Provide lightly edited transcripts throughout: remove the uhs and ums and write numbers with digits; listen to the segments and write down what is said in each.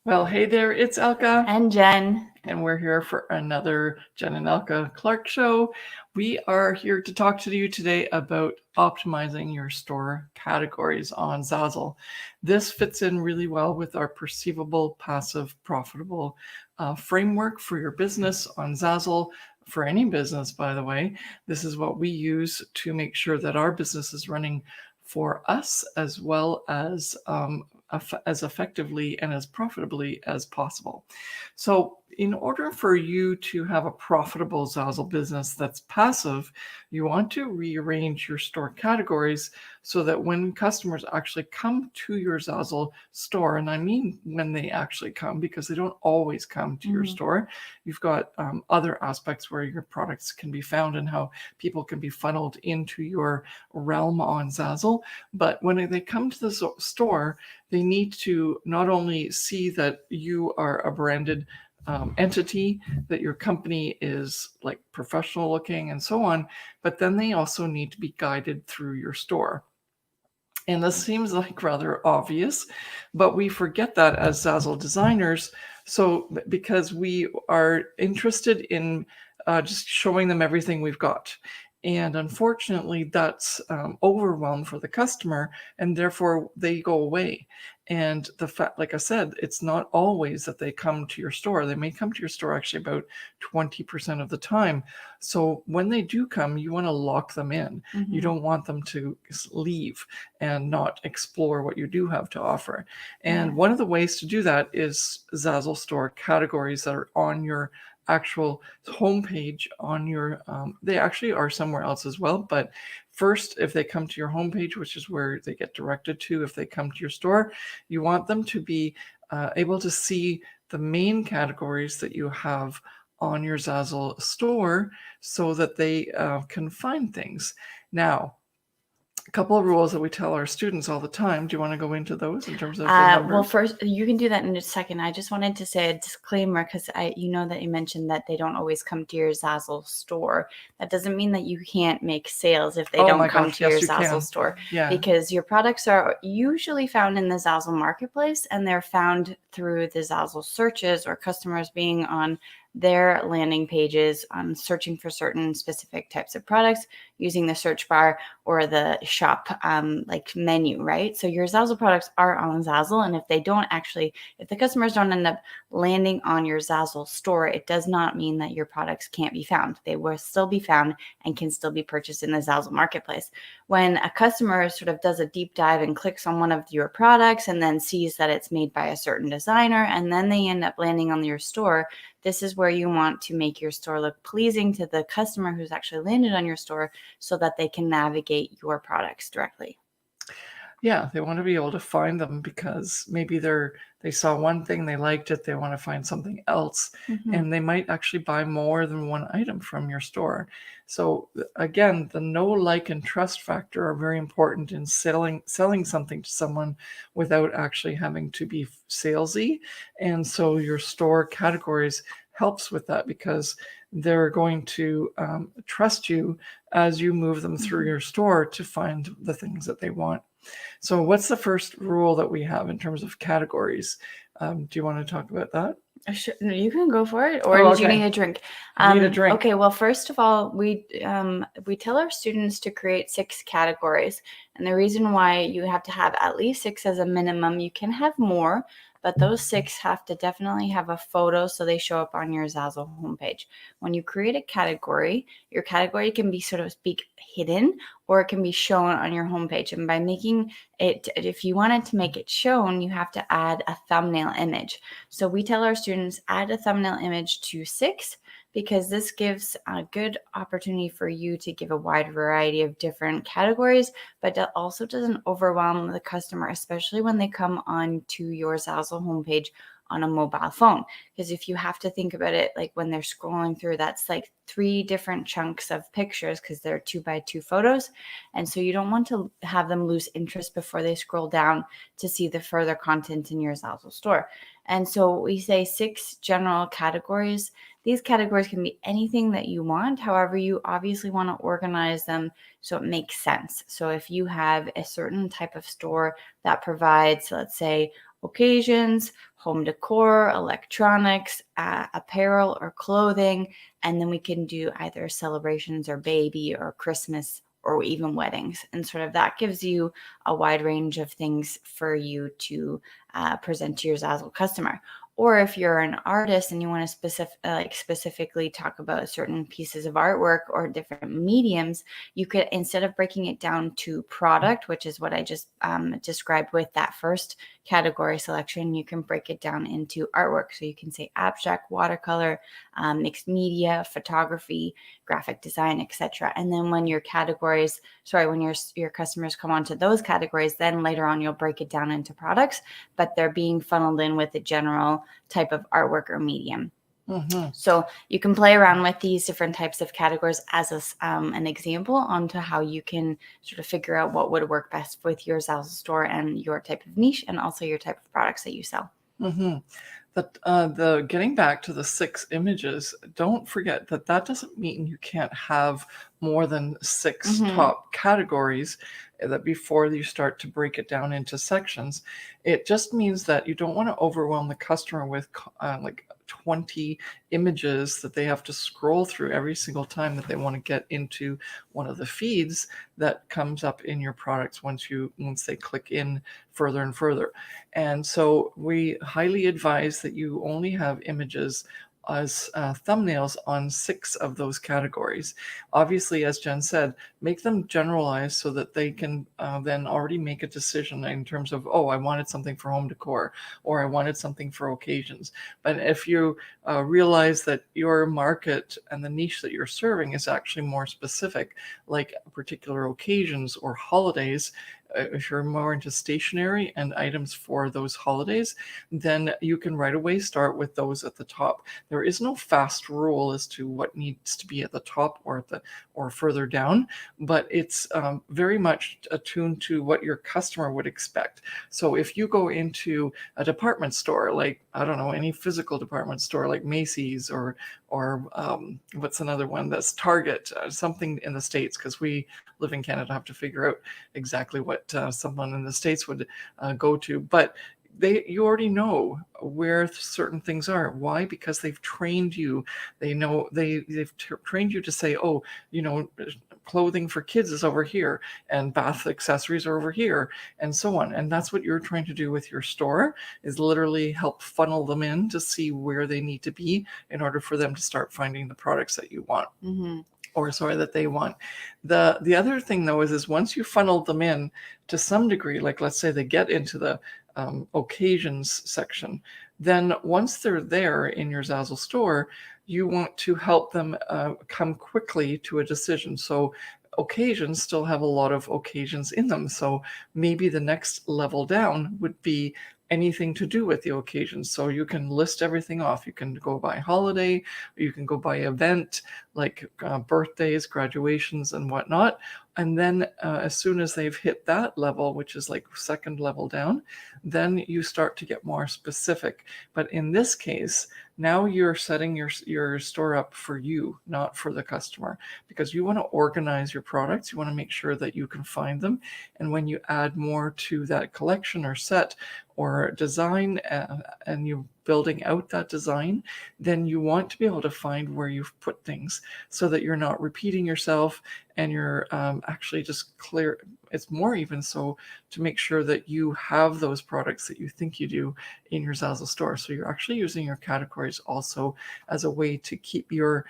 Well, hey there, it's Elke. And Jen. And we're here for another Jen and Elke Clarke show. We are here to talk to you today about optimizing your store categories on Zazzle. This fits in really well with our perceivable, passive, profitable framework for your business on Zazzle. For any business, by the way, this is what we use to make sure that our business is running for us as well as effectively and as profitably as possible. So in order for you to have a profitable Zazzle business that's passive, you want to rearrange your store categories so that when customers actually come to your Zazzle store, and I mean when they actually come, because they don't always come to your store, you've got other aspects where your products can be found and how people can be funneled into your realm on Zazzle. But when they come to the store, they need to not only see that you are a branded entity, that your company is like professional looking and so on, but then they also need to be guided through your store. And this seems like rather obvious, but we forget that as Zazzle designers. So because we are interested in just showing them everything we've got. And unfortunately, that's overwhelm for the customer, and therefore they go away. And the fact, like I said, it's not always that they come to your store. They may come to your store actually about 20% of the time. So when they do come, you want to lock them in. You don't want them to leave and not explore what you do have to offer. And one of the ways to do that is Zazzle store categories that are on your actual homepage on your they actually are somewhere else as well, but first, if they come to your homepage, which is where they get directed to if they come to your store, you want them to be able to see the main categories that you have on your Zazzle store so that they can find things. Now, a couple of rules that we tell our students all the time. Do you want to go into those in terms of the numbers? Well, first, you can do that in a second. I just wanted to say a disclaimer because that you mentioned that they don't always come to your Zazzle store. That doesn't mean that you can't make sales if they don't come to your Zazzle store. Yeah. Because your products are usually found in the Zazzle marketplace, and they're found through the Zazzle searches or customers being on their landing pages searching for certain specific types of products using the search bar or the shop like menu, right? So your Zazzle products are on Zazzle, and if the customers don't end up landing on your Zazzle store, it does not mean that your products can't be found. They will still be found and can still be purchased in the Zazzle marketplace. When a customer sort of does a deep dive and clicks on one of your products and then sees that it's made by a certain designer, and then they end up landing on your store, this is where you want to make your store look pleasing to the customer who's actually landed on your store so that they can navigate your products directly. Yeah, they want to be able to find them because maybe they saw one thing, they liked it, they want to find something else, and they might actually buy more than one item from your store. So again, the know, like, and trust factor are very important in selling something to someone without actually having to be salesy. And so your store categories helps with that because they're going to trust you as you move them through your store to find the things that they want. So what's the first rule that we have in terms of categories? Do you want to talk about that? Sure. No, you can go for it. Or did you need a drink? I need a drink. Okay. Well, first of all, we tell our students to create 6 categories. And the reason why you have to have at least 6 as a minimum, you can have more, but those 6 have to definitely have a photo so they show up on your Zazzle homepage. When you create a category, your category can be, so to speak, hidden, or it can be shown on your homepage. And by making it, if you wanted to make it shown, you have to add a thumbnail image. So we tell our students add a thumbnail image to 6 because this gives a good opportunity for you to give a wide variety of different categories, but that also doesn't overwhelm the customer, especially when they come on to your Zazzle homepage on a mobile phone. Because if you have to think about it, like when they're scrolling through, that's like 3 different chunks of pictures because they're 2x2 photos. And so you don't want to have them lose interest before they scroll down to see the further content in your Zazzle store. And so we say 6 general categories. These categories can be anything that you want. However, you obviously want to organize them so it makes sense. So if you have a certain type of store that provides, let's say, occasions, home decor, electronics, apparel, or clothing. And then we can do either celebrations or baby or Christmas or even weddings. And sort of that gives you a wide range of things for you to present to your Zazzle customer. Or if you're an artist and you want to specifically talk about certain pieces of artwork or different mediums, you could, instead of breaking it down to product, which is what I just described with that first category selection, you can break it down into artwork. So you can say abstract, watercolor, mixed media, photography, graphic design, etc. And then when your customers come onto those categories, then later on you'll break it down into products, but they're being funneled in with a general type of artwork or medium. Mm-hmm. So you can play around with these different types of categories as an example onto how you can sort of figure out what would work best with your Zazzle store and your type of niche and also your type of products that you sell. Mm-hmm. The getting back to the 6 images, don't forget that doesn't mean you can't have more than 6 top categories that before you start to break it down into sections. It just means that you don't want to overwhelm the customer with like 20 images that they have to scroll through every single time that they want to get into one of the feeds that comes up in your products once they click in further and further. And so we highly advise that you only have images as thumbnails on 6 of those categories. Obviously, as Jen said, make them generalized so that they can then already make a decision in terms of, oh, I wanted something for home decor, or I wanted something for occasions. But if you realize that your market and the niche that you're serving is actually more specific, like particular occasions or holidays, if you're more into stationery and items for those holidays, then you can right away start with those at the top. There is no fast rule as to what needs to be at the top or further down, but it's very much attuned to what your customer would expect. So if you go into a department store, like, I don't know, any physical department store like Macy's or what's another one that's Target, something in the States, because we live in Canada, have to figure out exactly what someone in the States would go to. But you already know where certain things are. Why? Because they've trained you. They know they've trained you to say, oh, clothing for kids is over here and bath accessories are over here and so on. And that's what you're trying to do with your store, is literally help funnel them in to see where they need to be in order for them to start finding the products that you want. That they want. The other thing though is once you funnel them in to some degree, like let's say they get into the occasions section, then once they're there in your Zazzle store, you want to help them come quickly to a decision. So occasions still have a lot of occasions in them. So maybe the next level down would be anything to do with the occasion. So you can list everything off. You can go by holiday, you can go by event, like birthdays, graduations, and whatnot. And then as soon as they've hit that level, which is like second level down, then you start to get more specific. But in this case, now you're setting your store up for you, not for the customer, because you want to organize your products. You want to make sure that you can find them. And when you add more to that collection or set or design, and you're building out that design, then you want to be able to find where you've put things so that you're not repeating yourself, and you're actually just clear. It's more even so to make sure that you have those products that you think you do in your Zazzle store. So you're actually using your categories also as a way to keep your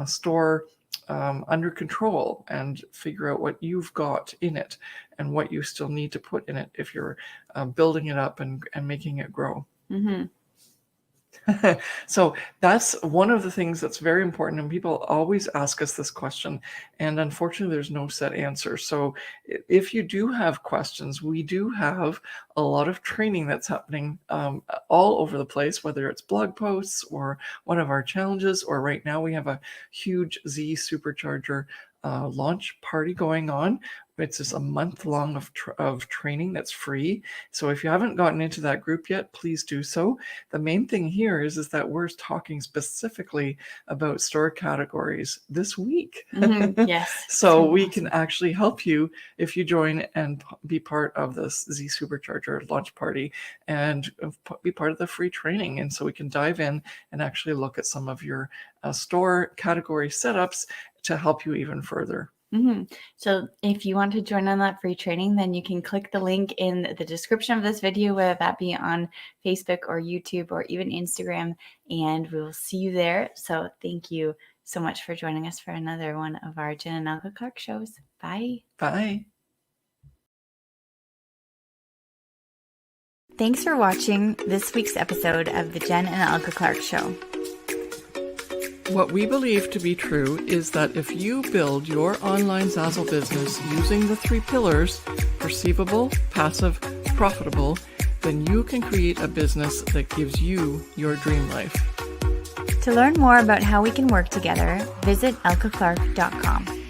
store under control and figure out what you've got in it and what you still need to put in it if you're building it up and making it grow. So that's one of the things that's very important, and people always ask us this question, and unfortunately there's no set answer. So if you do have questions, we do have a lot of training that's happening all over the place, whether it's blog posts or one of our challenges, or right now we have a huge Z Supercharger launch party going on. It's just a month long of training that's free. So if you haven't gotten into that group yet, please do so. The main thing here is that we're talking specifically about store categories this week. Yes. So we can actually help you if you join and be part of this Z Supercharger launch party and be part of the free training. And so we can dive in and actually look at some of your store category setups to help you even further. So if you want to join on that free training, then you can click the link in the description of this video, whether that be on Facebook or YouTube or even Instagram, and we will see you there. So thank you so much for joining us for another one of our Jen and Elke Clarke shows. Bye. Bye. Thanks for watching this week's episode of the Jen and Elke Clarke Show. What we believe to be true is that if you build your online Zazzle business using the 3 pillars, perceivable, passive, profitable, then you can create a business that gives you your dream life. To learn more about how we can work together, visit elkeclarke.com.